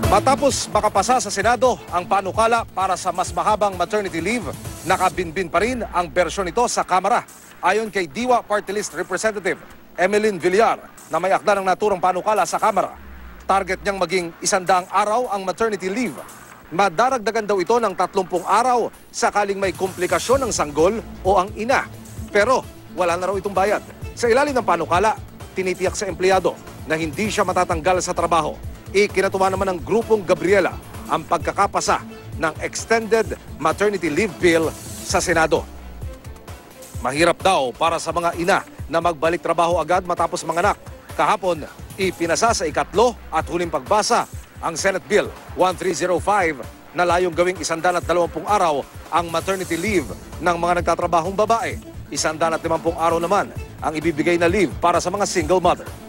Matapos makapasa sa Senado ang panukala para sa mas mahabang maternity leave, nakabinbin pa rin ang bersyon nito sa Kamara. Ayon kay Diwa Party List Representative Emeline Villar na may akda ng naturang panukala sa Kamara, target niyang maging 100 araw ang maternity leave. Madaragdagan daw ito ng 30 araw sakaling may komplikasyon ng sanggol o ang ina. Pero wala na raw itong bayad. Sa ilalim ng panukala, tinitiyak sa empleyado na hindi siya matatanggal sa trabaho. Ikinatuwa naman ng grupong Gabriela ang pagkakapasa ng Extended Maternity Leave Bill sa Senado. Mahirap daw para sa mga ina na magbalik trabaho agad matapos manganak. Kahapon, ipinasa sa ikatlo at huling pagbasa ang Senate Bill 1305 na layong gawing 120 araw ang maternity leave ng mga nagtatrabahong babae. 150 araw naman ang ibibigay na leave para sa mga single mother.